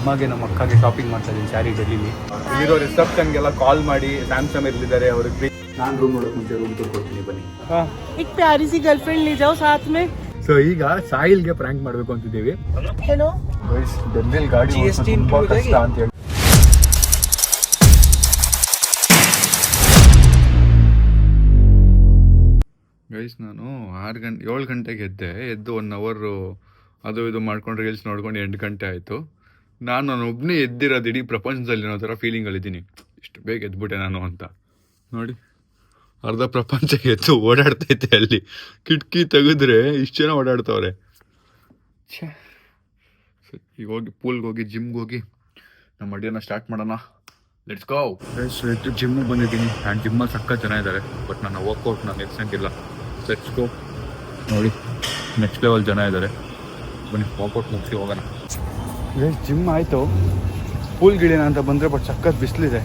ಅಮ್ಮಗೆ ನಮ್ಮ ಅಕ್ಕಗೆ ಶಾಪಿಂಗ್ ಮಾಡ್ತಾ ಇದ್ದೀನಿ ಸ್ಯಾರಿ ಡೆಲ್ಲಿಲಿ. ಇಲ್ಲಿರೋ ರಿಸೆಪ್ಷನ್ಗೆಲ್ಲ ಕಾಲ್ ಮಾಡಿ ಸ್ಯಾಮ್ಸಂಗ್ ಇರಲಿದ್ದಾರೆ ಅವ್ರಿಗೆ. ನಾನು ರೂಮ್ ನೋಡೋಕೆ ಮುಂಚೆ ರೂಮ್ ಟೂರ್ ಕೊಡ್ತೀನಿ ಬನ್ನಿ. एक प्यारी सी गर्लफ्रेंड ले जाओ साथ में. ಸೊ ಈಗ ಸಾಹಿಲ್ಗೆ ಪ್ರ್ಯಾಂಕ್ ಮಾಡಬೇಕು ಅಂತಿದ್ದೀವಿ. हेलो ಗೈಸ್ ಡೆಲ್ಲಿಲಿ ಗಾಡಿ ಓಡಿಸೋದು ತುಂಬಾ ಕಷ್ಟ ಅಂತ ಹೇಳಿ. ಗೈಸ್ ನಾನು 7 ಗಂಟೆಗೆ ಎದ್ದು 1 ಅವರ್ ಅದು ಇದು ಮಾಡ್ಕೊಂಡು ರೀಲ್ಸ್ ನೋಡ್ಕೊಂಡು 8 ಗಂಟೆ ಆಯಿತು. ನಾನು ಒಬ್ಬನೇ ಎದ್ದಿರೋದು ಇಡೀ ಪ್ರಪಂಚದಲ್ಲಿ ಅನ್ನೋ ಥರ ಫೀಲಿಂಗಲ್ಲಿದ್ದೀನಿ. ಇಷ್ಟು ಬೇಗ ಎದ್ಬಿಟ್ಟೆ ನಾನು ಅಂತ. ನೋಡಿ ಅರ್ಧ ಪ್ರಪಂಚಕ್ಕೆ ಎದ್ದು ಓಡಾಡ್ತೈತೆ. ಅಲ್ಲಿ ಕಿಟಕಿ ತೆಗೆದ್ರೆ ಇಷ್ಟು ಜನ ಓಡಾಡ್ತವ್ರೆ. ಛೇ, ಈಗ ಹೋಗಿ ಪೂಲ್ಗೆ ಹೋಗಿ ಜಿಮ್ಗೆ ಹೋಗಿ ನಮ್ಮ ಅಡಿಯನ್ನು ಸ್ಟಾರ್ಟ್ ಮಾಡೋಣ. Let's go. ಎದ್ದು ಜಿಮ್ಮಿಗೆ ಬಂದಿದ್ದೀನಿ. ನಾನು ಜಿಮ್ಮಲ್ಲಿ ಸಕ್ಕತ್ ಜನ ಇದ್ದಾರೆ, ಬಟ್ ನಾನು ವರ್ಕೌಟ್ ನಾನು ಎಕ್ಸಂಗಿಲ್ಲ. Let's go. ನೋಡಿ ನೆಕ್ಸ್ಟ್ ಲೆವೆಲ್ ಜನ ಇದ್ದಾರೆ. ಬನ್ನಿ ವರ್ಕೌಟ್ ಮುಗಿಸಿ ಹೋಗೋಣ. ಜಿಮ್ ಆಯಿತು. ಪೂಲ್ಗಿಳಿನ ಅಂತ ಬಂದರೆ ಬಟ್ ಸಕ್ಕತ್ ಬಿಸಿಲಿದೆ.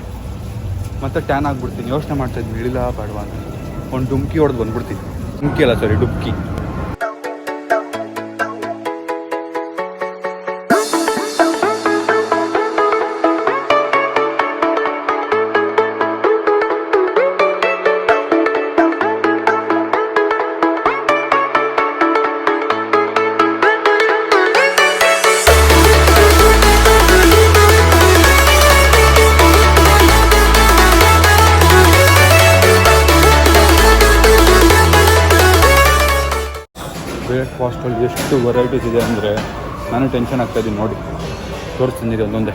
ಮತ್ತೆ ಟ್ಯಾನ್ ಆಗಿಬಿಡ್ತೀನಿ. ಯೋಚನೆ ಮಾಡ್ತಾಯಿದ್ದೀನಿ ಇಳಿಲ್ಲ ಬೇಡವಾ ಅಂತ. ಒಂದು ಡುಮ್ಕಿ ಹೊಡೆದು ಬಂದ್ಬಿಡ್ತೀನಿ. ಡುಮ್ಕಿ ಅಲ್ಲ ಸಾರಿ ಡುಬ್ಕಿ. ಬ್ರೇಕ್ಫಾಸ್ಟಲ್ಲಿ ಎಷ್ಟು ವೆರೈಟೀಸ್ ಇದೆ ಅಂದರೆ ನಾನು ಟೆನ್ಷನ್ ಆಗ್ತಾಯಿದ್ದೀನಿ. ನೋಡಿ ತೋರಿಸ್ತೀನಿ ಒಂದೊಂದೇ.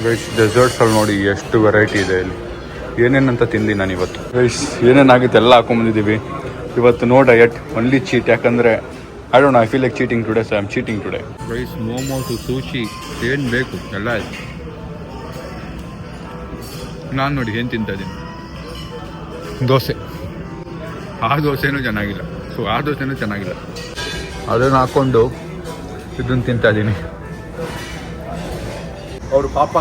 ಗೈಸ್ ಡೆಸರ್ಟ್ಸಲ್ಲಿ ನೋಡಿ ಎಷ್ಟು ವೆರೈಟಿ ಇದೆ ಇಲ್ಲಿ. ಏನೇನಂತ ತಿಂದು ನಾನು ಇವತ್ತು. ಗೈಸ್ ಏನೇನಾಗುತ್ತೆ ಎಲ್ಲ ಹಾಕೊಂಬಂದಿದ್ದೀವಿ ಇವತ್ತು. No diet, only cheat. ಯಾಕಂದರೆ I don't know, I feel like cheating today, so I am cheating today. Guys momos, sushi ಏನು ಬೇಕು ಎಲ್ಲ ಆಯ್ತು. ನಾನು ನೋಡಿ ಏನು ತಿಂತಾಯಿದ್ದೀನಿ, ದೋಸೆ. ಆ ದೋಸೆನೂ ಚೆನ್ನಾಗಿಲ್ಲ. ಸೊ ಆ ದೋಸೆನೂ ಚೆನ್ನಾಗಿಲ್ಲ. ಅದನ್ನು ಹಾಕ್ಕೊಂಡು ಇದನ್ನು ತಿಂತಾ ಇದ್ದೀನಿ. ಅವರು ಪಾಪ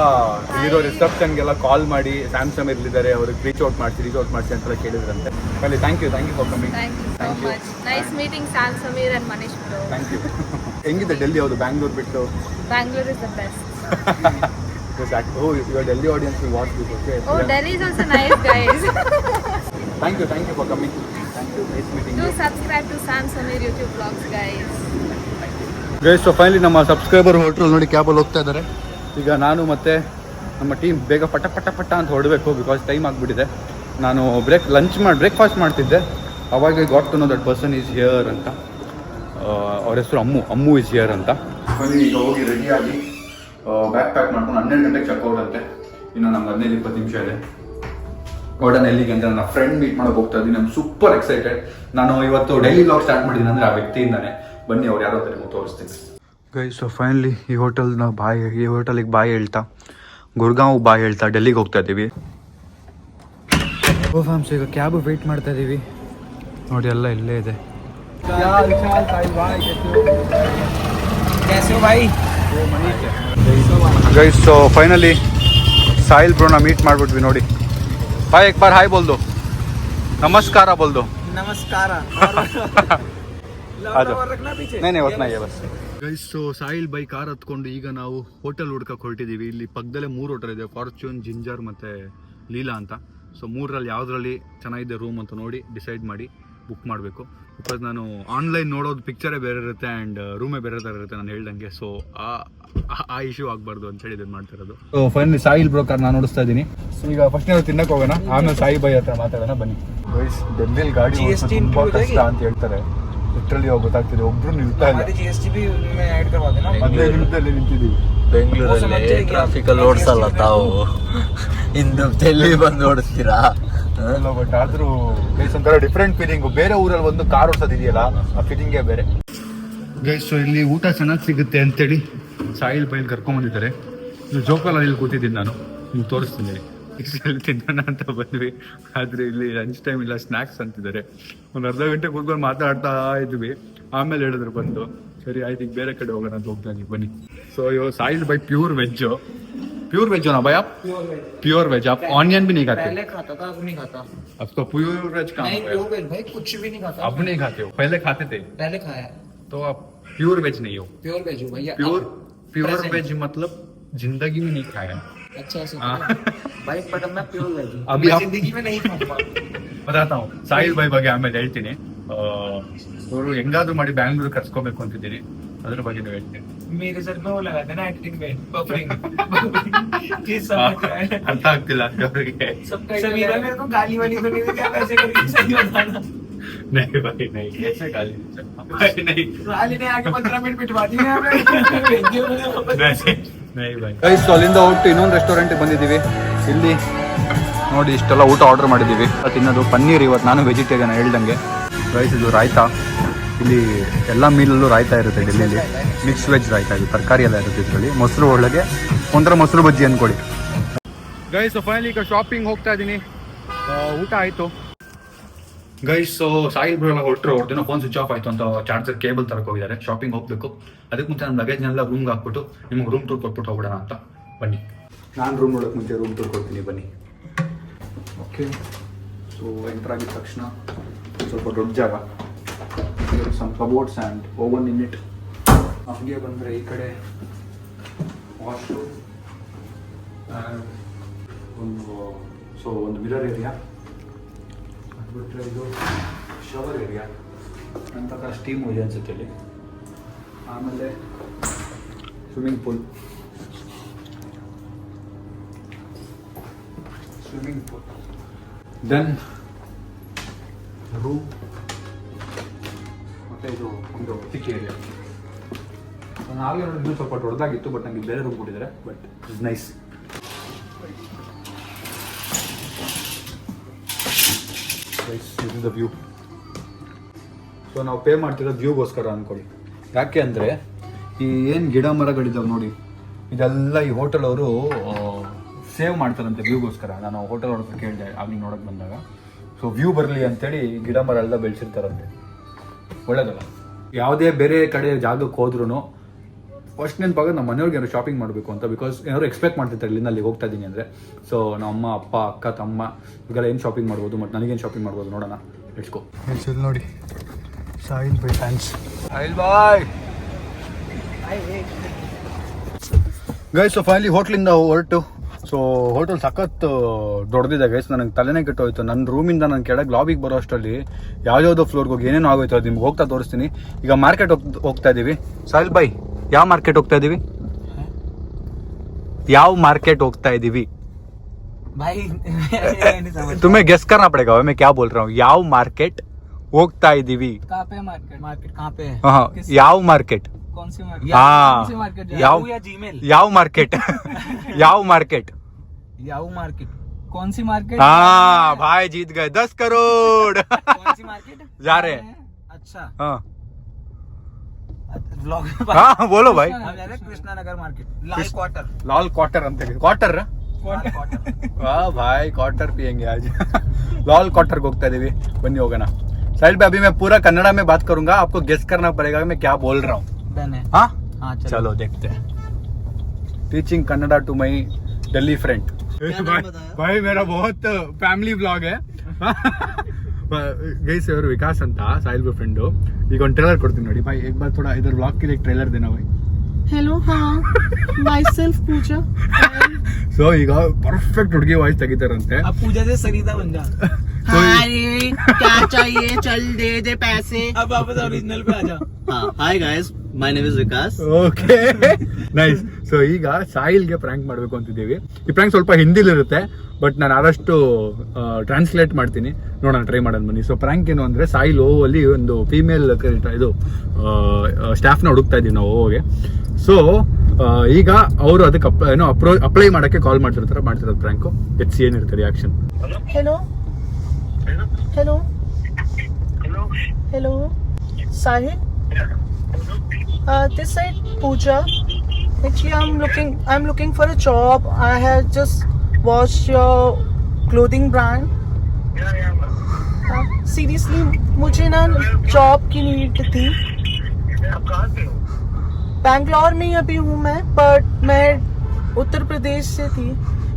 ಇರೋ ರಿಸೆಪ್ಷನ್ಗೆಲ್ಲ ಕಾಲ್ ಮಾಡಿ ಸ್ಯಾಮ್ಸಂಗ್ ಇರಲಿದ್ದಾರೆ ಅವ್ರಿಗೆ ರೀಚ್ ಔಟ್ ಮಾಡಿಸಿ ಅಂತೆಲ್ಲ ಕೇಳಿದ್ರಂತೆ. ಅಲ್ಲಿ thank you for coming. Thank you. Nice meeting Sam Sameer and Manish bro. Thank you. ಹೆಂಗಿದೆ ಡೆಲ್ಲಿ? ಹೌದು, ಬ್ಯಾಂಗ್ಳೂರ್ ಬಿಟ್ಟು Bangalore is the best. Oh, your Delhi audience will watch this, okay? Oh, Delhi is also nice, guys. Thank you for coming. Thank you. Nice meeting you. Do subscribe to Sam Samir YouTube vlogs, guys. Guys, so finally ನಮ್ಮ subscriber ಹೋಟ್ರಲ್ಲಿ ನೋಡಿ ಕ್ಯಾಬಲ್ಲಿ ಹೋಗ್ತಾ ಇದ್ದಾರೆ. ಈಗ ನಾನು ಮತ್ತು ನಮ್ಮ team ಬೇಗ ಪಟ ಅಂತ ಹೊರಡಬೇಕು, ಬಿಕಾಸ್ ಟೈಮ್ ಆಗಿಬಿಟ್ಟಿದೆ. ನಾನು ಬ್ರೇಕ್ಫಾಸ್ಟ್ ಮಾಡ್ತಿದ್ದೆ. ಅವಾಗ got to know that person is here ಅಂತ. ಅವ್ರ ಹೆಸರು ಅಮ್ಮು ಈಸ್ ಹಿಯರ್ ಅಂತ. ಈಗ ಹೋಗಿ ರೆಡಿಯಾಗಿ ಬ್ಯಾಕ್ ಪ್ಯಾಕ್ ಮಾಡ್ಕೊಂಡು 12 ಗಂಟೆಗೆ ಚೆಕ್ಔಟ್ ಅಂತೆ. ಇನ್ನು ನಮ್ಗೆ 15-20 ನಿಮಿಷ ಇದೆ. ಗಾರ್ಡನ್ ಎಲ್ಲಿಗೆ ಅಂತ ನನ್ನ ಫ್ರೆಂಡ್ ಮೀಟ್ ಮಾಡೋಕೆ ಹೋಗ್ತಾ ಇದ್ದೀನಿ. ನಾನು ಸೂಪರ್ ಎಕ್ಸೈಟೆಡ್. ನಾನು ಇವತ್ತು ಡೈಲಿ ವ್ಲಾಗ್ ಸ್ಟಾರ್ಟ್ ಮಾಡಿದ್ದೀನಿ ಅಂದರೆ ಆ ವ್ಯಕ್ತಿಯಿಂದಾನೆ. ಬನ್ನಿ ಅವ್ರು ಯಾರೋ ನಿಮಗೆ ತೋರಿಸ್ತೀನಿ. ಗೈಸ್, ಸೊ ಫೈನಲಿ ಈ ಹೋಟೆಲಿಗೆ ಬಾಯ್ ಹೇಳ್ತಾ, ಗುರ್ಗಾಂವ್ ಬಾಯ್ ಹೇಳ್ತಾ ಡೆಲ್ಲಿಗೆ ಹೋಗ್ತಾ ಇದ್ದೀವಿ. ಓ ಫ್ಯಾಮ್ಸ್, ಈಗ ಕ್ಯಾಬ್ ವೆಯ್ಟ್ ಮಾಡ್ತಾ ಇದ್ದೀವಿ. ನೋಡಿ ಎಲ್ಲ ಇಲ್ಲೇ ಇದೆ. ಗೈಸ್, ಸೊ ಫೈನಲಿ ಸಾಹಿಲ್ ಬ್ರೋನ ಮೀಟ್ ಮಾಡ್ಬಿಟ್ವಿ. ನೋಡಿ ಬಾಯ್, एक बार हाय बोल दो, नमस्कार बोल दो. नमस्कार. नहीं उतना ही है बस. Guys, so Sahil by car ಹತ್ಕೊಂಡು ಈಗ ನಾವು ಹೋಟೆಲ್ ಹುಡ್ಕಕ್ಕೆ ಹೊರಟಿದ್ದೀವಿ. ಇಲ್ಲಿ ಪಕ್ಕದಲ್ಲೇ 3 ಹೋಟೆಲ್ ಇದೆ, ಫಾರ್ಚೂನ್, ಜಿಂಜರ್ ಮತ್ತು ಲೀಲಾ ಅಂತ. ಸೊ 3ರಲ್ಲಿ ಯಾವುದರಲ್ಲಿ ಚೆನ್ನಾಗಿದೆ ರೂಮ್ ಅಂತ ನೋಡಿ ಡಿಸೈಡ್ ಮಾಡಿ ಬುಕ್ ಮಾಡಬೇಕು. ಬಿಕಾಸ್ ನಾನು ಆನ್ಲೈನ್ ನೋಡೋದು ಪಿಕ್ಚರೇ ಬೇರೆ ಇರುತ್ತೆ ಆ್ಯಂಡ್ ರೂಮೇ ಬೇರೆ ಥರ ಇರುತ್ತೆ ನಾನು ಹೇಳ್ದಂಗೆ. ಸೊ ಆ ಇಶ್ಯೂ ಆಗಬಾರ್ದು ಅಂತ ಹೇಳಿ ಇದನ್ನು ಮಾಡ್ತಿರೋದು. So finally Sahil bro car ನಾನು ನೋಡಿಸ್ತಾ ಇದ್ದೀನಿ. ಸೊ ಈಗ ಫಸ್ಟ್ ನಾವು ತಿನ್ನಕ್ಕೆ ಹೋಗೋಣ, ಆಮೇಲೆ ಸಾಯಿ ಬೈ ಹತ್ರ ಮಾತಾಡೋಣ. ಬನ್ನಿ. ಗೈಸ್, ಡೆಲ್ಲಿಲಿ ಗಾಡಿ ತುಂಬ ಕಷ್ಟ ಅಂತ ಹೇಳ್ತಾರೆ. ಲಿಟ್ರಲಿ ಗೊತ್ತಾಗ್ತಿದೆ, ಒಬ್ರು ನಿಲ್ತಾ ಇಲ್ಲ. 15 ನಿಮಿಷದಲ್ಲಿ ನಿಂತಿದ್ದೀವಿ. ಬೆಂಗಳೂರಲ್ಲಿ ಟ್ರಾಫಿಕಲ್ಲಿ ಓಡಿಸಲ್ಲ ತಾವು, ಇಂದು ಡೆಲ್ಲಿ ಬಂದು ಓಡಿಸ್ತೀರಾ? ಬಟ್ ಆದ್ರೂ ಗೈಸ್ ಒಂಥರ ಡಿಫ್ರೆಂಟ್ ಫೀಲಿಂಗು. ಬೇರೆ ಊರಲ್ಲಿ ಒಂದು ಕಾರ್ ಓಡಿಸೋದಿದೆಯಲ್ಲ, ಆ ಫೀಲಿಂಗೇ ಬೇರೆ. ಗೈಸ್, ಸೊ ಇಲ್ಲಿ ಊಟ ಚೆನ್ನಾಗಿ ಸಿಗುತ್ತೆ ಅಂತೇಳಿ ಸಾಹಿಲ್ ಬೈಲ್ ಕರ್ಕೊಂಬಂದಿದ್ದಾರೆ. ಜೋಕಾಲಲ್ಲಿ ಇಲ್ಲಿ ಕೂತಿದ್ದೀನಿ ನಾನು, ನಿಮ್ಗೆ ತೋರಿಸ್ತೀನಿ. ಇಲ್ಲಿ ತಿನ್ನೋಣ ಅಂತ ಬಂದ್ವಿ, ಆದರೆ ಇಲ್ಲಿ ಲಂಚ್ ಟೈಮ್ ಇಲ್ಲ, ಸ್ನ್ಯಾಕ್ಸ್ ಅಂತಿದ್ದಾರೆ. ಒಂದು ಅರ್ಧ ಗಂಟೆ ಕೂತ್ಕೊಂಡು ಮಾತಾಡ್ತಾ ಇದ್ವಿ. ಆಮೇಲೆ ಹೇಳಿದ್ರು ಬಂದು, ಸರಿ ಆಯ್ತು ಈಗ ಬೇರೆ ಕಡೆ ಹೋಗೋಣ ಅಂತ ಹೋಗ್ತಾ ಇದ್ದೀವಿ ಬನ್ನಿ. ಸೊ ಇವಾಗ ಸಾಹಿಲ್ ಬೈ प्योर वेज हो ना भाई? आप प्योर वेज, आप ऑनियन भी नहीं खाते? पहले खाता था, अब नहीं खाता. अब तो प्योर वेज कहाँ नहीं, हो प्योर गया? वेज भाई कुछ भी नहीं खाता. अब नहीं खाते हो? पहले खाते थे? पहले खाया. तो आप प्योर वेज नहीं हो? प्योर वेज हो भैया. प्योर वेज मतलब जिंदगी में नहीं खाया। अच्छा ऐसे हाँ। भाई पर मैं प्योर वेज हूं। अभी मैं आप- जिंदगी में नहीं खाऊंगा। ಬತಾತಾ ಹೂँ ಸಾಹಿಲ್ ಬಾಯ್ ಬಗ್ಗೆ ಆಮೇಲೆ ಹೇಳ್ತೀನಿ. ಅವರು ಹೆಂಗಾದ್ರೂ ಮಾಡಿ ಬ್ಯಾಂಗ್ಳೂರ್ ಕರ್ಸ್ಕೋಬೇಕು ಅಂತಿದ್ದೀನಿ, ಅದ್ರ ಬಗ್ಗೆ ನೀವು ಹೇಳ್ತೀನಿ. मेरे सर में वो लगा था ना एडिटिंग में बफरिंग ये सब ಅರ್ಥ ಆಗ್ತಿಲ್ಲ ಅವ್ರಿಗೆ. समीरा मेरे को गाली वाली तो नहीं दी, क्या वैसे करके सही बताना। नहीं भाई नहीं, कैसे गाली भाई नहीं गाली ने आके 15 मिनट बिठवा दी ना हमें। नहीं भाई ಗೈಸ್ ಅಲ್ಲಿಂದ ಹೊರಟು ಇನ್ನೊಂದು ರೆಸ್ಟೋರೆಂಟ್ಗೆ ಬಂದಿದ್ದೀವಿ. ಇಲ್ಲಿ ನೋಡಿ ಇಷ್ಟೆಲ್ಲ ಊಟ ಆರ್ಡರ್ ಮಾಡಿದ್ದೀವಿ. ತಿನ್ನೋದು ಪನ್ನೀರ್, ಇವತ್ತು ನಾನು ವೆಜಿಟೇರಿಯನ್ ಹೇಳ್ದಂಗೆ. ಗೈಸ್ ಇದು ರಾಯ್ತಾ, ಇಲ್ಲಿ ಎಲ್ಲ ಮೀಲಲ್ಲೂ ರಾಯ್ತಾ ಇರುತ್ತೆ ಡೆಲ್ಲಿಲಿ. ಮಿಕ್ಸ್ ವೆಜ್ ರಾಯ್ತಾ, ಇದು ತರಕಾರಿ ಎಲ್ಲ ಇರುತ್ತೆ ಇದರಲ್ಲಿ. ಮೊಸರು ಒಳಗೆ ಒಂಥರ ಮೊಸರು ಬಜ್ಜಿ ಅಂದ್ಕೊಳ್ಳಿ. ಗೈಸ್ ಫೈನಲಿ ಈಗ ಶಾಪಿಂಗ್ ಹೋಗ್ತಾ ಇದ್ದೀನಿ. ಊಟ ಆಯಿತು ಗೈಸ್. ಸೊ ಸಾಯಿಲ್ ಬ್ರೋ ಎಲ್ಲ ಹೊರಟರು, ಅವ್ರದ್ದೇನೋ ಫೋನ್ ಸ್ವಿಚ್ ಆಫ್ ಆಯಿತು ಅಂತ ಚಾರ್ಜರ್ ಕೇಬಲ್ ತರಕ್ಕೆ ಹೋಗಿದ್ದಾರೆ. ಶಾಪಿಂಗ್ ಹೋಗಬೇಕು. ಅದಕ್ಕೆ ಮುಂಚೆ ನನ್ನ ಲಗೇಜ್ನೆಲ್ಲ ರೂಮ್ಗೆ ಹಾಕ್ಬಿಟ್ಟು ನಿಮ್ಗೆ ರೂಮ್ ಟೂರ್ ಕೊಟ್ಬಿಟ್ಟು ಹೋಗ್ಬಿಡೋಣ ಅಂತ ಬನ್ನಿ. ನಾನು ರೂಮ್ ನೋಡೋಕೆ ಮುಂಚೆ ರೂಮ್ ಟೂರ್ ಕೊಡ್ತೀನಿ ಬನ್ನಿ. ಓಕೆ, ಸೊ ಎಂಟರ್ ಆಗಿದ ತಕ್ಷಣ ಸ್ವಲ್ಪ ದೊಡ್ಡ ಜಾಗ, some cupboards and oven in it. ಹಂಗೆ ಬಂದರೆ ಈ ಕಡೆ ವಾಶ್ರೂಮ್, ಒಂದು ಮಿರರ್ ಏರಿಯಾ, ಬಿಟ್ಟರೆ ಇದು ಶವರ್ ಏರಿಯಾ ನಂತರ ಸ್ಟೀಮ್ ಇದೆ ಅನ್ಸುತ್ತೆ ಇಲ್ಲಿ. ಆಮೇಲೆ ಸ್ವಿಮ್ಮಿಂಗ್ ಪೂಲ್, ದೆನ್ ರೂಮ್, ಮತ್ತು ಇದು ಒಂದು ತಿಕ್ ಏರಿಯಾ. ನಾನು ಆಗಲೇ ನೋಡಿ ಇನ್ನೂ ಸ್ವಲ್ಪ ದೊಡ್ಡದಾಗಿತ್ತು, ಬಟ್ ನನಗೆ ಬೇರೆ ರೂಮ್ ಕೊಟ್ಟಿದ್ದಾರೆ. But it's nice. This is the view. So ನಾವು ಪೇ ಮಾಡ್ತಿರೋದು ವ್ಯೂಗೋಸ್ಕರ ಅಂದ್ಕೊಳ್ಳಿ. ಯಾಕೆ ಅಂದರೆ ಈ ಏನು ಗಿಡ ಮರಗಳಿದ್ದಾವೆ ನೋಡಿ, ಇದೆಲ್ಲ ಈ ಹೋಟೆಲ್ ಅವರು ಸೇವ್ ಮಾಡ್ತಾರಂತೆ ವ್ಯೂಗೋಸ್ಕರ. ನಾನು ಹೋಟೆಲ್ ಅವ್ರ ಹತ್ರ ಕೇಳಿದೆ ಆಗಲಿ ನೋಡೋಕೆ ಬಂದಾಗ. ಸೊ ವ್ಯೂ ಬರಲಿ ಅಂತೇಳಿ ಗಿಡ ಮರ ಎಲ್ಲ ಬೆಳೆಸಿರ್ತಾರಂತೆ. ಒಳ್ಳೇದಲ್ಲ. ಯಾವುದೇ ಬೇರೆ ಕಡೆ ಜಾಗಕ್ಕೆ ಹೋದ್ರೂ ಫಸ್ಟ್ ನೆನಪಾಗ ನಮ್ಮ ಮನೆಯವ್ರಿಗೆ ಏನಾದ್ರು ಶಾಪಿಂಗ್ ಮಾಡಬೇಕು ಅಂತ. ಬಿಕಾಸ್ ಏನಾದ್ರು ಎಕ್ಸ್ಪೆಕ್ಟ್ ಮಾಡ್ತಿರ್ತಾರೆ ಇಲ್ಲಿಂದ ಅಲ್ಲಿಗೆ ಹೋಗ್ತಾ ಇದ್ದೀನಿ ಅಂದರೆ. ಸೊ ನಮ್ಮ ಅಮ್ಮ, ಅಪ್ಪ, ಅಕ್ಕ, ತಮ್ಮ ಇವೆಲ್ಲ ಏನು ಶಾಪಿಂಗ್ ಮಾಡ್ಬೋದು, ಮತ್ತು ನನಗೇನು ಶಾಪಿಂಗ್ ಮಾಡ್ಬೋದು ನೋಡೋಣ. Let's go. ಇಲ್ಲಿ ನೋಡಿ Sahil bhai fans. Sahil bhai guys. So finally ಹೋಟ್ಲಿಂದ ಹೊರಟು. ಸೊ ಹೋಟೆಲ್ ಸಖತ್ ದೊಡ್ಡದಿದೆ ಗೈಸ್. ನನಗೆ ತಲೆನೇ ಕೆಟ್ಟೋಯ್ತು. ನನ್ನ ರೂಮಿಂದ ನಾನು ಕೆಳಗೆ ಲಾಬಿಗೆ ಬರೋ ಅಷ್ಟರಲ್ಲಿ ಯಾವ್ಯಾವುದೋ ಫ್ಲೋರ್ಗೆ ಹೋಗಿ ಏನೇನು ಆಗೋಯ್ತು ಅದು ನಿಮ್ಗೆ ಹೋಗ್ತಾ ತೋರಿಸ್ತೀನಿ. ಈಗ ಮಾರ್ಕೆಟ್ ಹೋಗ್ತಾ ಇದ್ದೀವಿ. ಸಾಹಿಲ್ ಬಾಯ್, ಯಾವ ಮಾರ್ಕೆಟ್ ಹೋಗ್ತಾ ಇದ್ದೀವಿ? ಯಾವ ಮಾರ್ಕೆಟ್ ಹೋಗ್ತಾ ಇದ್ದೀವಿ? भाई नहीं समझ। तुम्हें गेस करना पड़ेगा मैं क्या बोल रहा हूँ. ಯಾವ ಮಾರ್ಕೆಟ್ ಹೋಗ್ತಾ ಇದ್ದೀವಿ? कहाँ पे मार्केट? मार्केट कहाँ पे है? हाँ, ಯಾವ ಮಾರ್ಕೆಟ್? कौन सी मार्केट? हाँ, कौन सी मार्केट? याहू याहू या जीमेल? ಯಾವ ಮಾರ್ಕೆಟ್? ಯಾವ ಮಾರ್ಕೆಟ್? Yahoo market. कौन सी मार्केट? हाँ भाई जीत गए 10 करोड़. कौन सी मार्केट जा रहे हैं. अच्छा हाँ व्लॉग हाँ बोलो भाई. कृष्णा नगर मार्केट, लाल क्वार्टर। लाल क्वार्टर ಅಂತ ಕ್ವಾರ್ಟರ್. लाल क्वार्टर। वाह भाई क्वार्टर पियेंगे आज. लाल क्वार्टर को होगता है. बन्नी होगा ना. साहिल भाई अभी मैं पूरा कन्नड़ा में बात करूंगा, आपको गेस करना पड़ेगा मैं क्या बोल रहा हूँ. डन है। हाँ हाँ चलो देखते हैं. Teaching Kannada to my Delhi friend. भाई मेरा बहुत फैमिली ब्लॉग है. गैस और विकास ಅಂತ ಸಾಹಿಲ್ ಬೈ ಫ್ರೆಂಡ್. ಈಗ ಒಂದು ಟ್ರೇಲರ್ ಕೊಡ್ತೀನಿ ನೋಡಿ भाई. एक बार थोड़ा इधर ब्लॉग के लिए ट्रेलर देना भाई. हेलो हाँ माई सेल्फ पूजा. ಸೊ ಈಗ ಪರ್ಫೆಕ್ಟ್ ಹುಡುಗಿ ವಾಯ್ಸ್ ತೆಗಿತಾರಂತೆ. अब पूजा से सरिता बन जा। हाय क्या चाहिए चल दे दे पैसे. अब वापस ओरिजिनल पे आ जा। हाँ hi guys my name is Vikas. Okay nice. So ಈಗ ಸಾಹಿಲ್ಗೆ ಪ್ರ್ಯಾಂಕ್ ಮಾಡಬೇಕು ಅಂತಿದ್ದೀವಿ. ಈ ಪ್ರ್ಯಾಂಕ್ ಸ್ವಲ್ಪ ಹಿಂದಿಲಿರುತ್ತೆ, ಬಟ್ ನಾನು ಆದಷ್ಟು ಟ್ರಾನ್ಸ್ಲೇಟ್ ಮಾಡ್ತೀನಿ. ನೋಡೋಣ, ಟ್ರೈ ಮಾಡೋಣ ಬನ್ನಿ. ಸೊ ಪ್ರ್ಯಾಂಕ್ ಏನು ಅಂದರೆ ಸಾಹಿಲ್ ಓವಲ್ಲಿ ಒಂದು ಫೀಮೇಲ್ ಇದು ಸ್ಟಾಫ್ನ ಹುಡುಕ್ತಾ ಇದ್ದೀವಿ ನಾವು ಓಗೆ. ಸೊ ಈಗ ಅವರು ಅದಕ್ಕೆ ಏನೋ ಅಪ್ಲೈ ಮಾಡೋಕ್ಕೆ ಕಾಲ್ ಮಾಡ್ತಿರೋದು ಪ್ರ್ಯಾಂಕು. ಎಚ್ ಏನಿರುತ್ತೆ reaction. Hello hello hello Sahil this side Pooja. Actually I'm looking for a job. I have just watched your clothing brand. Seriously मुझे ना जॉब की नीड थी. बैंगलोर में ही अभी हूँ मैं, बट मैं उत्तर प्रदेश से थी.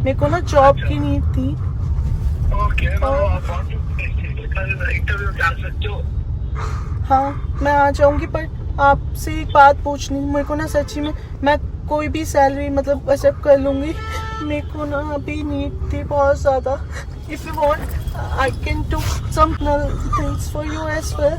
मेरे को ना जॉब की नीड थी. इंटरव्यू जा सकते हो? हाँ मैं आ जाऊंगी, पर आपसे एक बात पूछनी. मेरे को ना सच्ची में मैं कोई भी सैलरी मतलब एक्सेप्ट कर लूँगी. मेरे को ना अभी नीड थी बहुत ज़्यादा. If you want, I can do some things for you as well.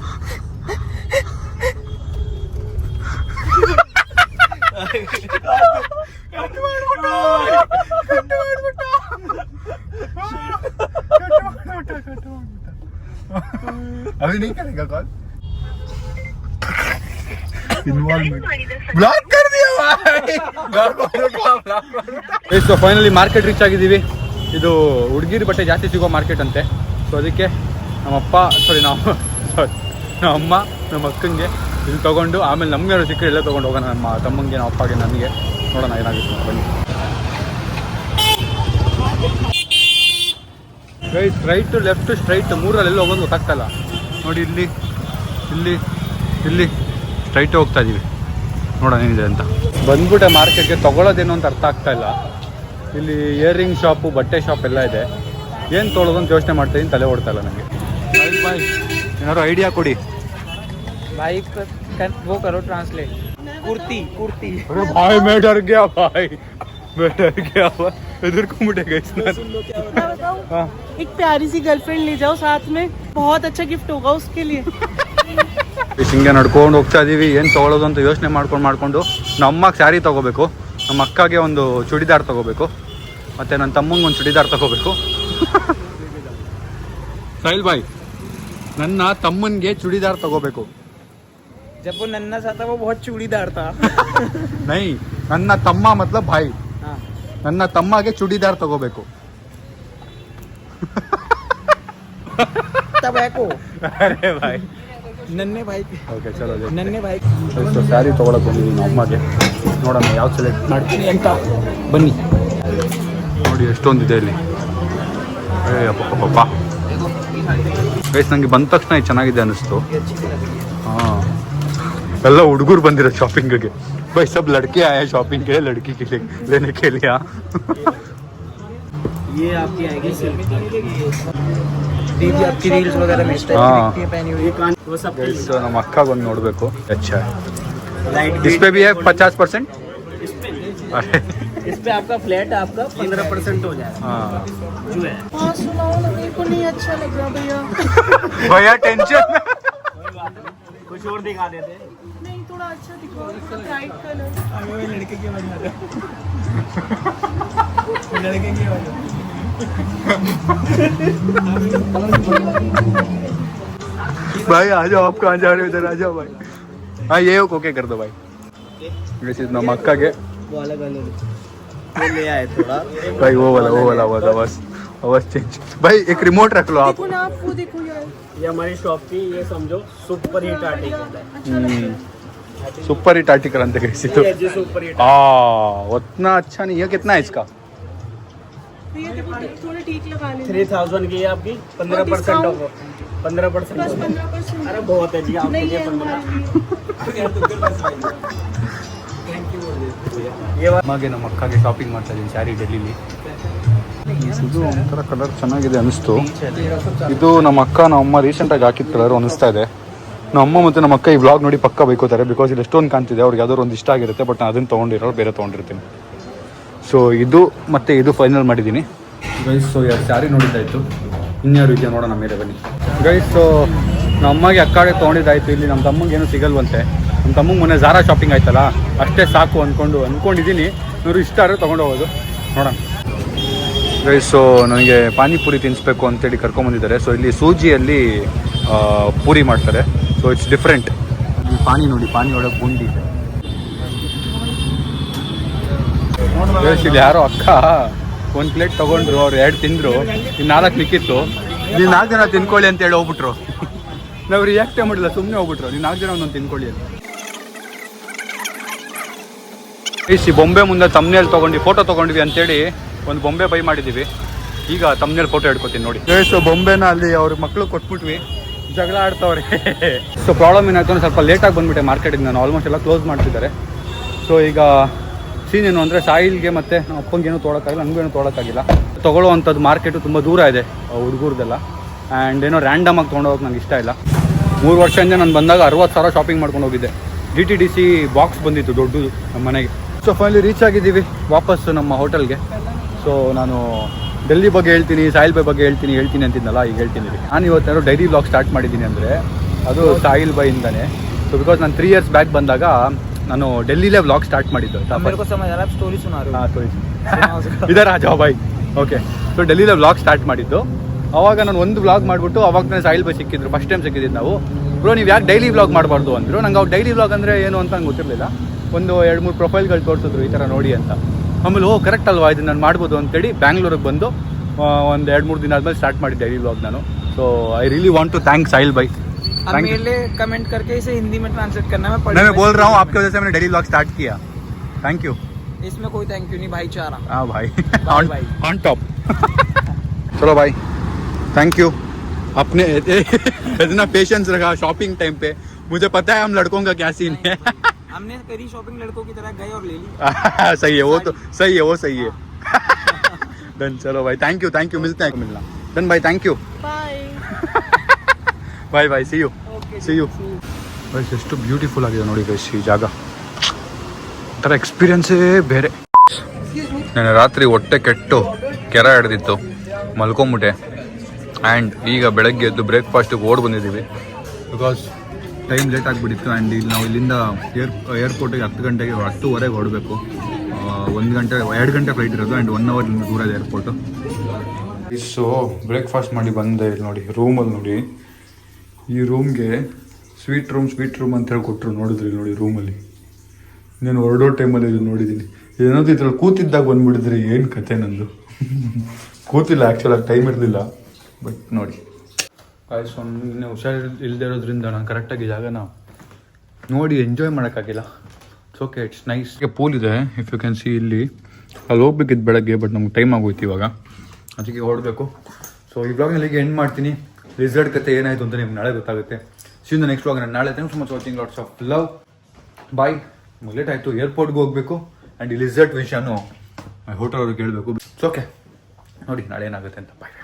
अभी नहीं करेगा कॉल. ಬ್ಲಾಕ್ कर दिया भाई. ಸೊ ಫೈನಲಿ ಮಾರ್ಕೆಟ್ ರೀಚ್ ಆಗಿದ್ದೀವಿ. ಇದು ಹುಡುಗಿರ ಬಟ್ಟೆ ಜಾಸ್ತಿ ಸಿಗೋ ಮಾರ್ಕೆಟ್ ಅಂತೆ. ಸೊ ಅದಕ್ಕೆ ನಮ್ಮಪ್ಪ ನಮ್ಮ ಅಮ್ಮ ನಮ್ಮ ಅಕ್ಕಂಗೆ ಇಲ್ಲಿ ತೊಗೊಂಡು ಆಮೇಲೆ ನಮ್ಗೆ ಯಾರು ಸಿಕ್ಕರೆ ಎಲ್ಲ ತೊಗೊಂಡು ಹೋಗೋಣ. ನಮ್ಮ ತಮ್ಮಂಗೆ ನಮ್ಮ ಅಪ್ಪಗೆ ನನಗೆ ನೋಡೋಣ ಏನಾಗುತ್ತೆ. ಬನ್ನಿ ರೈಟ್ ಲೆಫ್ಟ್ ಸ್ಟ್ರೈಟ್ ಮೂರಲ್ಲೆಲ್ಲ ಹೋಗೋದು ಗೊತ್ತಾಗ್ತಾಯಿಲ್ಲ ನೋಡಿ. ಇಲ್ಲಿ ಇಲ್ಲಿ ಇಲ್ಲಿ ಸ್ಟ್ರೈಟ್ ಹೋಗ್ತಾ ಇದ್ದೀವಿ. ನೋಡೋಣ ಏನಿದೆ ಅಂತ. ಬಂದ್ಬಿಟ್ಟೆ ಮಾರ್ಕೆಟ್ಗೆ. ತೊಗೊಳೋದೇನು ಅಂತ ಅರ್ಥ ಆಗ್ತಾ ಇಲ್ಲ. ಇಲ್ಲಿ ಇಯರಿಂಗ್ ಶಾಪು ಬಟ್ಟೆ ಶಾಪ್ ಎಲ್ಲ ಇದೆ. ಏನು ತೊಗೊಳೋದು ಅಂತ ಯೋಚನೆ ಮಾಡ್ತಾಯಿದ್ದೀನಿ, ತಲೆ ಓಡ್ತಾ ಇಲ್ಲ ನನಗೆ. ಬಾಯ್ ಏನಾದ್ರು ಐಡಿಯಾ ಕೊಡಿ. भाई वो करो ट्रांसलेट. कुर्ती भाई मैं डर गया भाई. इधर घूमटे गए. हाँ. एक प्यारी सी गर्लफ्रेंड ले जाओ साथ में, बहुत अच्छा गिफ्ट होगा उसके लिए. ಹಿಂಗೆ ನಡ್ಕೊಂಡು ಹೋಗ್ತಾ ಇದೀವಿ. ಏನು ತೊಗೊಳೋದು ಅಂತ ಯೋಚನೆ ಮಾಡ್ಕೊಂಡು ನಮ್ಮ ಅಮ್ಮಗೆ ಸ್ಯಾರಿ ತೊಗೋಬೇಕು, ನಮ್ಮ ಅಕ್ಕಗೆ ಒಂದು ಚೂಡಿದಾರ್ ತೊಗೋಬೇಕು, ಮತ್ತು ನನ್ನ ತಮ್ಮಂಗೆ ಒಂದು ಚೂಡಿದಾರ್ ತೊಗೋಬೇಕು. ಸಾಹಿಲ್ ಬಾಯ್, ನನ್ನ ತಮ್ಮನಿಗೆ ಚೂಡಿದಾರ್ ತೊಗೋಬೇಕು. जब वो नन्ना सा था वो बहुत चूड़ीदार था. ನೈ ನನ್ನ ತಮ್ಮ ಮತ್ಲಬ್ ಭಾಯ್. ನನ್ನ ತಮ್ಮಗೆ ಚೂಡಿದಾರ್ ತೊಗೋಬೇಕು. टबैको ಅರೆ ಬಾಯ್. नन्हे भाई. ಓಕೆ ಚಲೋ. नन्हे भाई ಸೊ ಸ್ಯಾರಿ ತೊಗೊಳಕ್ಕೆ ಬಂದಿದ್ದೀನಿ ನಮ್ಮ ಅಮ್ಮಗೆ. ನೋಡೋಣ ಯಾವ್ದು ಸೆಲೆಕ್ಟ್ ಮಾಡ್ತೀನಿ ಅಂತ. ಬನ್ನಿ ನೋಡಿ ಎಷ್ಟೊಂದಿದೆ ಇಲ್ಲಿ. ಅಪ್ಪ ಗೈಸ್, ನನಗೆ ಬಂದ ತಕ್ಷಣ ಇದು ಚೆನ್ನಾಗಿದೆ ಅನ್ನಿಸ್ತು. ಹಾಂ, ಎಲ್ಲ ಹುಡುಗರು ಬಂದಿರೋ ಶಾಪಿಂಗಿಗೆ. भाई सब लड़के आए हैं शॉपिंग के लिए, लड़की के लिए लेने के लिए. ये आपकी आएगी सिल्क. दीदी आपकी रील्स वगैरह में इस टाइप हाँ. की दिखती है पहनी हुई. वो सब ಸೊ ನಮ್ಮ ಅಕ್ಕಗೊಂದು ನೋಡಬೇಕು. अच्छा है. लाइट इस पे भी है 50%. इस पे आपका फ्लैट आपका 15% हो जाएगा. हाँ जो है हाँ सुनाओ ना, मेरे को नहीं अच्छा लग रहा भैया. भैया टेंशन. कुछ और दिखा देते. नहीं थोड़ा अच्छा दिखाओ, ब्राइट कलर. लड़के की वजह लड़के की वजह. भाई आ जाओ, आप कहाँ जा रहे हो? इधर आ जाओ भाई. हाँ ये ओके कर दो भाई. वैसे ನಮ್ಮ ಅಕ್ಕಗೆ वो अलग अलग ले आए थोड़ा. भाई वो वाला बस चेंज. भाई एक रिमोट रख लो आप. देखो ना, आप वो देखो यार. ये हमारी शॉप की, ये समझो सुपर हिट आर्टिकल है. अच्छा लग रहा है. सुपर हिट आर्टिकल अंत कैसी तो. ये सुपर हिट. उतना अच्छा नहीं है. कितना है इसका? भैया देखो थोड़ा ठीक लगा लेना. 3000 की है आपकी. 15% ऑफ. 15%. बस 15%. अरे बहुत है जी आपके नहीं लिए है 15. ನಮಗೆ ನಮ್ಮ ಅಕ್ಕಗೆ ಶಾಪಿಂಗ್ ಮಾಡ್ತಾ ಇದ್ದೀನಿ ಸ್ಯಾರಿ ಡೆಲ್ಲಿಲಿ. ಇದು ಒಂಥರ ಕಲರ್ ಚೆನ್ನಾಗಿದೆ ಅನಿಸ್ತು. ಇದು ನಮ್ಮ ಅಕ್ಕ ನಮ್ಮ ಅಮ್ಮ ರೀಸೆಂಟಾಗಿ ಹಾಕಿದ ಕಲರ್ ಅನಿಸ್ತಾ ಇದೆ. ನಮ್ಮ ಅಮ್ಮ ಮತ್ತು ನಮ್ಮ ಅಕ್ಕ ಈ ವ್ಲಾಗ್ ನೋಡಿ ಪಕ್ಕ ಬೈಕೋತಾರೆ. ಬಿಕಾಸ್ ಇಲ್ಲಿ ಎಷ್ಟೊಂದು ಕಾಣ್ತಿದೆ. ಅವ್ರಿಗೆ ಯಾವ್ದಾದ್ರು ಒಂದು ಇಷ್ಟ ಆಗಿರುತ್ತೆ. ಬಟ್ ನಾನು ಅದನ್ನು ತೊಗೊಂಡಿರೋ ಬೇರೆ ತೊಗೊಂಡಿರ್ತೀನಿ. ಸೊ ಇದು ಮತ್ತು ಇದು ಫೈನಲ್ ಮಾಡಿದ್ದೀನಿ ಗೈಸ್. ಸೊ ಎರಡು ಸ್ಯಾರಿ ನೋಡಿದ್ದಾಯಿತು. ಇನ್ಯಾರು ಇದೆಯಾ ನೋಡೋಣ ಮೇಲೆ ಬನ್ನಿ ಗೈಸ್. ಸೊ ನಮ್ಮ ಅಮ್ಮಗೆ ಅಕ್ಕಾಡೆ ತೊಗೊಂಡಿದ್ದಾಯಿತು. ಇಲ್ಲಿ ನಮ್ಮ ತಮ್ಮಂಗೆ ಏನೂ ಸಿಗಲ್ವಂತೆ. ನಮ್ಮ ತಮ್ಮಂಗೆ ಮೊನ್ನೆ ಝಾರಾ ಶಾಪಿಂಗ್ ಆಯ್ತಲ್ಲ, ಅಷ್ಟೇ ಸಾಕು ಅಂದ್ಕೊಂಡಿದ್ದೀನಿ. ಇವರು ಇಷ್ಟ ಆದರೆ ತೊಗೊಂಡು ಹೋಗೋದು. ನೋಡೋಣ ಗೈಸ್. ಸೊ ನನಗೆ ಪಾನಿಪುರಿ ತಿನ್ನಿಸ್ಬೇಕು ಅಂತೇಳಿ ಕರ್ಕೊಂಬಂದಿದ್ದಾರೆ. ಸೊ ಇಲ್ಲಿ ಸೂಜಿಯಲ್ಲಿ ಪೂರಿ ಮಾಡ್ತಾರೆ. So it's different. ಪಾನಿ ನೋಡಿ, ಪಾನಿ ಒಳಗೆ ಬುಂಡಿ ಇದೆ. ಗೈಸ್ ಇಲ್ಲಿ ಯಾರೋ ಅಕ್ಕ ಒಂದು ಪ್ಲೇಟ್ ತೊಗೊಂಡ್ರು, ಅವ್ರು 2 ತಿಂದರು, ಇನ್ನು 4 ಮಿಕ್ಕಿತ್ತು. ನೀವು 4 ಜನ ತಿನ್ಕೊಳ್ಳಿ ಅಂತ ಹೇಳಿ ಹೋಗ್ಬಿಟ್ರು. ನಾವು ರಿಯಾಕ್ಟೇ ಮಾಡಿಲ್ಲ, ಸುಮ್ಮನೆ ಹೋಗ್ಬಿಟ್ರು. ನೀವು 4 ಜನ ಒಂದೊಂದು ತಿನ್ಕೊಳ್ಳಿ ಅಂತ. ಈ ಬೊಂಬೆ ಮುಂದೆ ತಮ್ನೇಲ್ ತೊಗೊಂಡು ಫೋಟೋ ತೊಗೊಂಡ್ವಿ ಅಂತೇಳಿ ಒಂದು ಬೊಂಬೆ ಬೈ ಮಾಡಿದ್ದೀವಿ. ಈಗ ತಮ್ನೇಲ್ ಫೋಟೋ ಹಿಡ್ಕೊತೀನಿ ನೋಡಿ. ಸೊ ಬೊಂಬೆನ ಅಲ್ಲಿ ಅವ್ರ ಮಕ್ಕಳು ಕೊಟ್ಬಿಟ್ವಿ, ಜಗಳ ಆಡ್ತವ್ರೆ. ಸೊ ಪ್ರಾಬ್ಲಮ್ ಏನಾಯ್ತು ಅಂದ್ರೆ ಸ್ವಲ್ಪ ಲೇಟಾಗಿ ಬಂದುಬಿಟ್ಟೆ ಮಾರ್ಕೆಟಿಗೆ. ನಾನು ಆಲ್ಮೋಸ್ಟ್ ಎಲ್ಲ ಕ್ಲೋಸ್ ಮಾಡ್ತಿದ್ದಾರೆ. ಸೊ ಈಗ ಸೀನ್ ಏನು ಅಂದರೆ ಸಾಯಿಲ್ಗೆ ಮತ್ತು ನಮ್ಮ ಅಪ್ಪಂಗೇನು ತೊಗೊಳಕ್ಕಾಗಿಲ್ಲ, ನನಗೇನು ತೊಗೊಳಕ್ಕಾಗಿಲ್ಲ. ತೊಗೊಳ್ಳೋವಂಥದ್ದು ಮಾರ್ಕೆಟು ತುಂಬ ದೂರ ಇದೆ ಹುಡುಗರದೆಲ್ಲ. ಆ್ಯಂಡ್ ಏನೋ ರ್ಯಾಂಡಮಾಗಿ ತೊಗೊಂಡೋಗಕ್ಕೆ ನಂಗೆ ಇಷ್ಟ ಇಲ್ಲ. 3 ವರ್ಷದಿಂದ ನಾನು ಬಂದಾಗ 60,000 ಶಾಪಿಂಗ್ ಮಾಡ್ಕೊಂಡು ಹೋಗಿದ್ದೆ. DTDC ಬಾಕ್ಸ್ ಬಂದಿತ್ತು ದೊಡ್ಡದು ನಮ್ಮ ಮನೆಗೆ. ಸೊ ಫೈನಲಿ ರೀಚ್ ಆಗಿದ್ದೀವಿ ವಾಪಸ್ಸು ನಮ್ಮ ಹೋಟೆಲ್ಗೆ. ಸೊ ನಾನು ಡೆಲ್ಲಿ ಬಗ್ಗೆ ಹೇಳ್ತೀನಿ, ಸಾಹಿಲ್ ಬೈ ಬಗ್ಗೆ ಹೇಳ್ತೀನಿ ಅಂತಿದ್ನಲ್ಲ, ಈಗ ಹೇಳ್ತೀನಿ. ನಾನು ಇವತ್ತೇನೋ ಡೈರಿ ವ್ಲಾಗ್ ಸ್ಟಾರ್ಟ್ ಮಾಡಿದ್ದೀನಿ ಅಂದರೆ ಅದು ಸಾಹಿಲ್ ಬೈಯಿಂದಾನೆ. ಸೊ ಬಿಕಾಸ್ ನಾನು 3 years ಬ್ಯಾಕ್ ಬಂದಾಗ ನಾನು ಡೆಲ್ಲಿಲೇ ವ್ಲಾಗ್ ಸ್ಟಾರ್ಟ್ ಮಾಡಿದ್ದು. ಇದರ ರಾಜಾ ಬಾಯ್. ಓಕೆ, ಸೊ ಡೆಲ್ಲಿಲೇ ವ್ಲಾಗ್ ಸ್ಟಾರ್ಟ್ ಮಾಡಿದ್ದು. ಅವಾಗ ನಾನು ಒಂದು ವ್ಲಾಗ್ ಮಾಡಿಬಿಟ್ಟು ಅವಾಗ ನಾನು ಸಾಹಿಲ್ ಬೈ ಸಿಕ್ಕಿದ್ರು, ಫಸ್ಟ್ ಟೈಮ್ ಸಿಕ್ಕಿದ್ದು ನಾವು. ಬ್ರೋ ನೀವು ಯಾಕೆ ಡೈಲಿ ವ್ಲಾಗ್ ಮಾಡಬಾರ್ದು ಅಂದರು. ನಂಗೆ ಅವ್ರು ಡೈಲಿ ವ್ಲಾಗ್ ಅಂದರೆ ಏನು ಅಂತ ನಂಗೆ ಗೊತ್ತಿರಲಿಲ್ಲ. ಒಂದು 2-3 ಪ್ರೊಫೈಲ್ಗಳು ತೋರಿಸಿದ್ರು ಈ ಥರ ನೋಡಿ ಅಂತ. ಆಮೇಲೆ ಕರೆಕ್ಟ್ ಅಲ್ವಾ ಇದು ನಾನು ಮಾಡ್ಬೋದು ಅಂತೇಳಿ ಬ್ಯಾಂಗ್ಳೂರಿಗೆ ಬಂದು ಒಂದು 2-3 ದಿನ ಆದಮೇಲೆ ಸ್ಟಾರ್ಟ್ ಮಾಡಿದ್ದೆ ಡೈಲಿ ವ್ಲಾಗ್ ನಾನು. So I really want to thank Sahil bhai. मेरे कमेंट करके इसे हिंदी में ट्रांसलेट करना है. मैं बोल रहा हूँ आपकी वजह से मैंने डेली व्लॉग स्टार्ट किया. Thank you. इसमें कोई थैंक यू नहीं, भाईचारा. हाँ भाई, भाई. On top. चलो भाई, थैंक यू. अपने इतना पेशेंस रखा शॉपिंग टाइम पे. मुझे पता है हम लड़कों का क्या सीन है. हमने करी शॉपिंग, लड़कों की तरह गए और ले ली. सही है, वो तो सही है, वो सही है. डन. चलो भाई, थैंक यू. मिलते हैं, मिलना. डन भाई, thank you. Bye bye, see you. Guys ಎಷ್ಟು ಬ್ಯೂಟಿಫುಲ್ ಆಗಿದೆ ನೋಡಿ ಗೈಸ್ ಈ ಜಾಗ. ಥರ ಎಕ್ಸ್ಪೀರಿಯನ್ಸೇ ಬೇರೆ. ನಾನು ರಾತ್ರಿ ಹೊಟ್ಟೆ ಕೆಟ್ಟು ಕೆರೆ ಹಿಡ್ದಿತ್ತು, ಮಲ್ಕೊಂಬಿಟ್ಟೆ. ಆ್ಯಂಡ್ ಈಗ ಬೆಳಗ್ಗೆ ಎದ್ದು ಬ್ರೇಕ್ಫಾಸ್ಟಿಗೆ ಓಡ್ ಬಂದಿದ್ದೀವಿ ಬಿಕಾಸ್ ಟೈಮ್ ಲೇಟ್ ಆಗಿಬಿಟ್ಟಿತ್ತು. ಆ್ಯಂಡ್ ಇಲ್ಲಿ ನಾವು ಇಲ್ಲಿಂದ ಏರ್ಪೋರ್ಟಿಗೆ 10 ಗಂಟೆಗೆ 10:15 ಹೊರಡಬೇಕು. 2 ಗಂಟೆ ಫ್ಲೈಟ್ ಇರೋದು. ಆ್ಯಂಡ್ 1 hour ದೂರ ಇದೆ ಏರ್ಪೋರ್ಟು. ಸೊ ಬ್ರೇಕ್ಫಾಸ್ಟ್ ಮಾಡಿ ಬಂದೆ. ಇಲ್ಲಿ ನೋಡಿ ರೂಮಲ್ಲಿ ನೋಡಿ, ಈ ರೂಮ್ಗೆ ಸ್ವೀಟ್ ರೂಮ್ ಅಂತ ಹೇಳಿ ಕೊಟ್ಟರು. ನೋಡಿದ್ರಿ ನೋಡಿ ರೂಮಲ್ಲಿ. నేను ಹೊರಡೋ ಟೈಮಲ್ಲಿ ಇದು ನೋಡಿದ್ದೀನಿ. ಏನಾದರೂ ಇದ್ರಲ್ಲಿ ಕೂತಿದ್ದಾಗ ಬಂದುಬಿಡಿದ್ರೆ ಏನು ಕತೆ ನಂದು. ಕೂತಿಲ್ಲ ಆ್ಯಕ್ಚುಲಾಗಿ, ಟೈಮ್ ಇರಲಿಲ್ಲ. ಬಟ್ ನೋಡಿ ಆಯ್ತು, ಸುಮ್ಮನೆ ಹುಷಾರು ಇಲ್ಲದೆ ಇರೋದ್ರಿಂದ ನಾನು ಕರೆಕ್ಟಾಗಿ ಜಾಗನ ನೋಡಿ ಎಂಜಾಯ್ ಮಾಡೋಕ್ಕಾಗಿಲ್ಲ. It's okay, it's nice. Pool ಇದೆ ಇಫ್ ಯು ಕ್ಯಾನ್ ಸಿ. ಇಲ್ಲಿ ಅಲ್ಲಿ ಹೋಗ್ಬೇಕಿತ್ತು ಬೆಳಗ್ಗೆ, ಬಟ್ ನಮ್ಗೆ ಟೈಮ್ ಆಗೋಯ್ತು ಇವಾಗ, ಅದಕ್ಕೆ ಹೊರಡಬೇಕು. ಸೊ ಈ ಬ್ಲಾಗ್ನಲ್ಲಿ ಈಗ ಎಂಡ್ ಮಾಡ್ತೀನಿ. ರಿಸಲ್ಟ್ ಕತೆ ಏನಾಯಿತು ಅಂತ ನಿಮ್ಗೆ ನಾಳೆ ಗೊತ್ತಾಗುತ್ತೆ. ಸಿಂದ ನೆಕ್ಸ್ಟ್ ವ್ಲಾಗ್ ನಾನು ನಾಳೆ. Thanks so much watching. Lots of love. Bye. Late ಆಯಿತು, ಏರ್ಪೋರ್ಟ್ಗೆ ಹೋಗಬೇಕು. ಆ್ಯಂಡ್ ಈ ರಿಸಲ್ಟ್ ವಿಷಯನೂ ಹೋಟೆಲ್ ಅವ್ರಿಗೆ ಕೇಳಬೇಕು. ಇಟ್ಸ್ ಓಕೆ, ನೋಡಿ ನಾಳೆ ಏನಾಗುತ್ತೆ ಅಂತ. ಬಾಯ್.